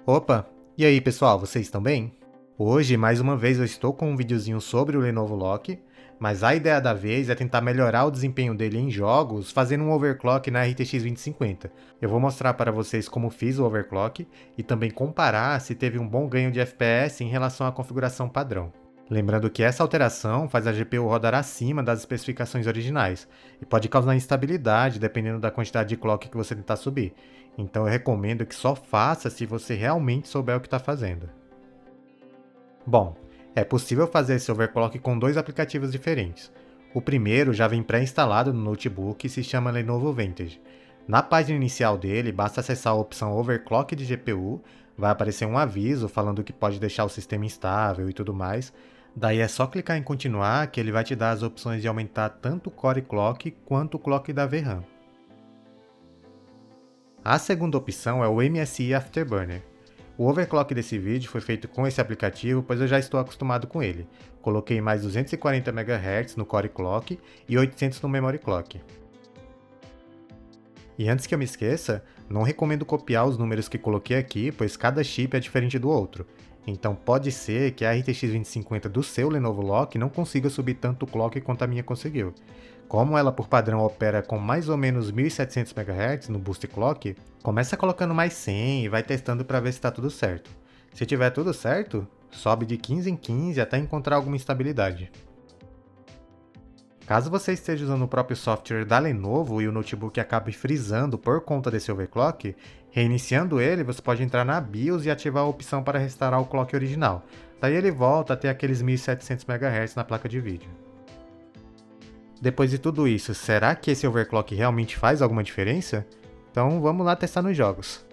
Opa! E aí pessoal, vocês estão bem? Hoje, mais uma vez, eu estou com um videozinho sobre o Lenovo Lock, mas a ideia da vez é tentar melhorar o desempenho dele em jogos fazendo um overclock na RTX 2050. Eu vou mostrar para vocês como fiz o overclock e também comparar se teve um bom ganho de FPS em relação à configuração padrão. Lembrando que essa alteração faz a GPU rodar acima das especificações originais e pode causar instabilidade dependendo da quantidade de clock que você tentar subir. Então eu recomendo que só faça se você realmente souber o que está fazendo. Bom, é possível fazer esse overclock com dois aplicativos diferentes. O primeiro já vem pré-instalado no notebook e se chama Lenovo Vantage. Na página inicial dele, basta acessar a opção Overclock de GPU, vai aparecer um aviso falando que pode deixar o sistema instável e tudo mais. Daí é só clicar em continuar que ele vai te dar as opções de aumentar tanto o Core Clock quanto o clock da VRAM. A segunda opção é o MSI Afterburner. O overclock desse vídeo foi feito com esse aplicativo, pois eu já estou acostumado com ele. Coloquei mais 240 MHz no Core Clock e 800 no Memory Clock. E antes que eu me esqueça, não recomendo copiar os números que coloquei aqui, pois cada chip é diferente do outro. Então pode ser que a RTX 2050 do seu Lenovo Lock não consiga subir tanto o clock quanto a minha conseguiu. Como ela por padrão opera com mais ou menos 1700 MHz no Boost Clock, começa colocando mais 100 e vai testando para ver se está tudo certo. Se tiver tudo certo, sobe de 15 em 15 até encontrar alguma instabilidade. Caso você esteja usando o próprio software da Lenovo e o notebook acabe frisando por conta desse overclock, reiniciando ele, você pode entrar na BIOS e ativar a opção para restaurar o clock original. Daí ele volta a ter aqueles 1700 MHz na placa de vídeo. Depois de tudo isso, será que esse overclock realmente faz alguma diferença? Então vamos lá testar nos jogos.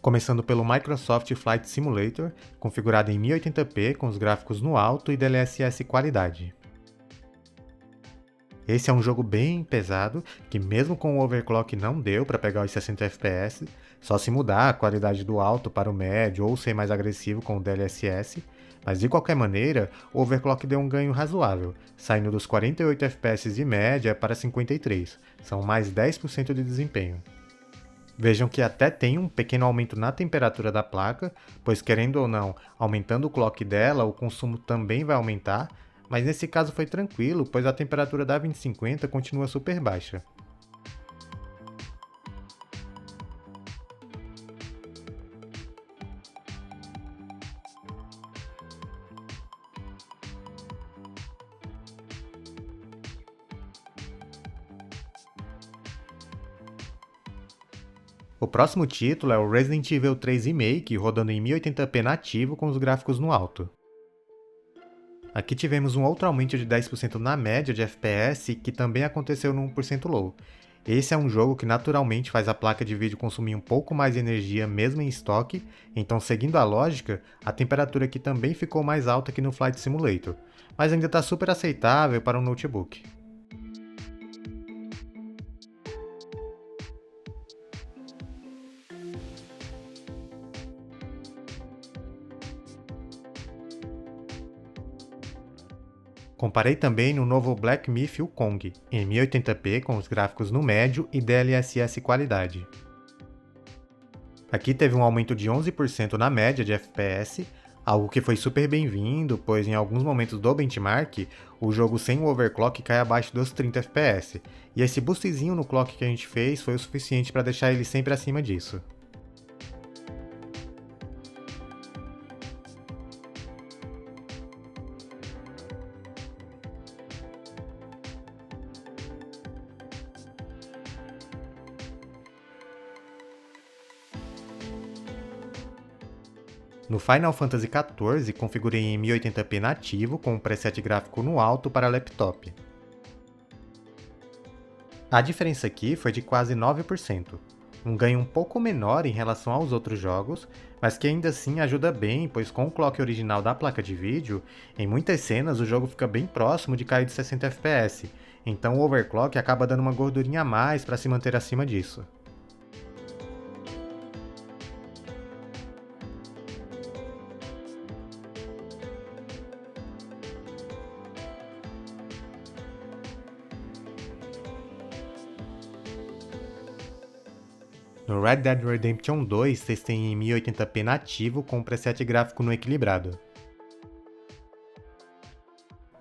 Começando pelo Microsoft Flight Simulator, configurado em 1080p com os gráficos no alto e DLSS qualidade. Esse é um jogo bem pesado, que mesmo com o overclock não deu para pegar os 60 FPS, só se mudar a qualidade do alto para o médio ou ser mais agressivo com o DLSS, mas de qualquer maneira, o overclock deu um ganho razoável, saindo dos 48 FPS de média para 53, são mais 10% de desempenho. Vejam que até tem um pequeno aumento na temperatura da placa, pois querendo ou não, aumentando o clock dela, o consumo também vai aumentar, mas nesse caso foi tranquilo, pois a temperatura da 2050 continua super baixa. O próximo título é o Resident Evil 3 Remake, rodando em 1080p nativo com os gráficos no alto. Aqui tivemos um outro aumento de 10% na média de FPS, que também aconteceu no 1% low. Esse é um jogo que naturalmente faz a placa de vídeo consumir um pouco mais de energia mesmo em estoque, então seguindo a lógica, a temperatura aqui também ficou mais alta que no Flight Simulator, mas ainda está super aceitável para um notebook. Comparei também no novo Black Myth Wukong, em 1080p com os gráficos no médio e DLSS qualidade. Aqui teve um aumento de 11% na média de FPS, algo que foi super bem-vindo, pois em alguns momentos do benchmark, o jogo sem o overclock cai abaixo dos 30 FPS, e esse boostzinho no clock que a gente fez foi o suficiente para deixar ele sempre acima disso. No Final Fantasy XIV, configurei em 1080p nativo com um preset gráfico no alto para laptop. A diferença aqui foi de quase 9%, um ganho um pouco menor em relação aos outros jogos, mas que ainda assim ajuda bem, pois com o clock original da placa de vídeo, em muitas cenas o jogo fica bem próximo de cair de 60 FPS, então o overclock acaba dando uma gordurinha a mais para se manter acima disso. No Red Dead Redemption 2, testei em 1080p nativo com preset gráfico no equilibrado.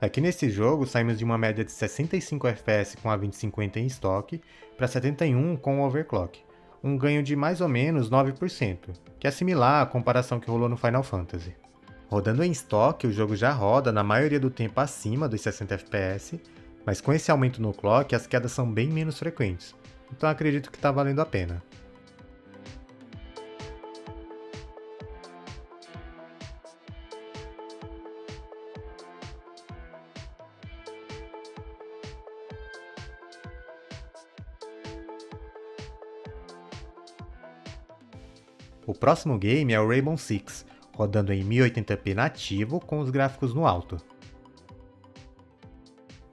Aqui nesse jogo, saímos de uma média de 65 FPS com a 2050 em estoque para 71 com o overclock, um ganho de mais ou menos 9%, que é similar à comparação que rolou no Final Fantasy. Rodando em estoque, o jogo já roda na maioria do tempo acima dos 60 FPS, mas com esse aumento no clock as quedas são bem menos frequentes, então acredito que está valendo a pena. O próximo game é o Rainbow Six, rodando em 1080p nativo com os gráficos no alto.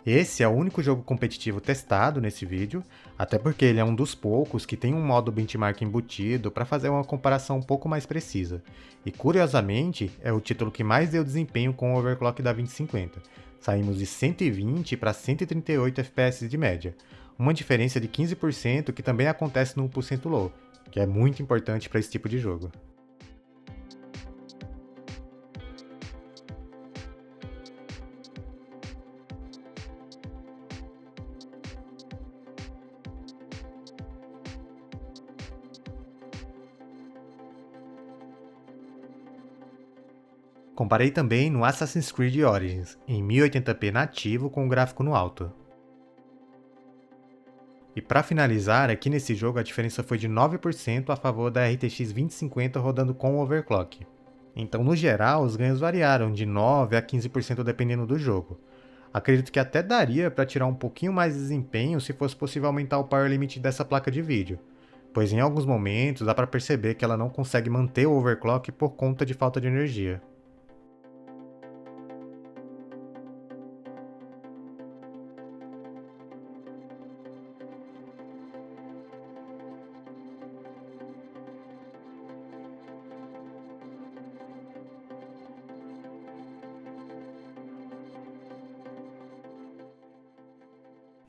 Esse é o único jogo competitivo testado nesse vídeo, até porque ele é um dos poucos que tem um modo benchmark embutido para fazer uma comparação um pouco mais precisa. E curiosamente, é o título que mais deu desempenho com o overclock da 2050. Saímos de 120 para 138 FPS de média, uma diferença de 15% que também acontece no 1% low, que é muito importante para esse tipo de jogo. Comparei também no Assassin's Creed Origins, em 1080p nativo com o gráfico no alto. E para finalizar, aqui nesse jogo a diferença foi de 9% a favor da RTX 2050 rodando com overclock. Então, no geral, os ganhos variaram de 9 a 15% dependendo do jogo. Acredito que até daria para tirar um pouquinho mais de desempenho se fosse possível aumentar o power limit dessa placa de vídeo, pois em alguns momentos dá para perceber que ela não consegue manter o overclock por conta de falta de energia.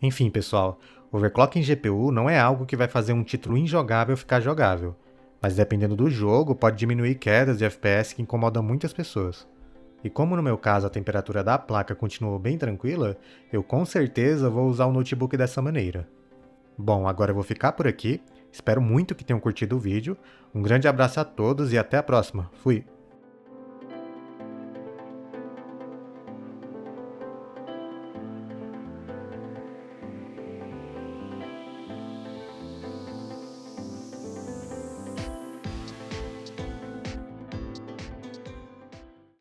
Enfim, pessoal, overclock em GPU não é algo que vai fazer um título injogável ficar jogável, mas dependendo do jogo pode diminuir quedas de FPS que incomodam muitas pessoas. E como no meu caso a temperatura da placa continuou bem tranquila, eu com certeza vou usar o notebook dessa maneira. Bom, agora eu vou ficar por aqui, espero muito que tenham curtido o vídeo, um grande abraço a todos e até a próxima, fui!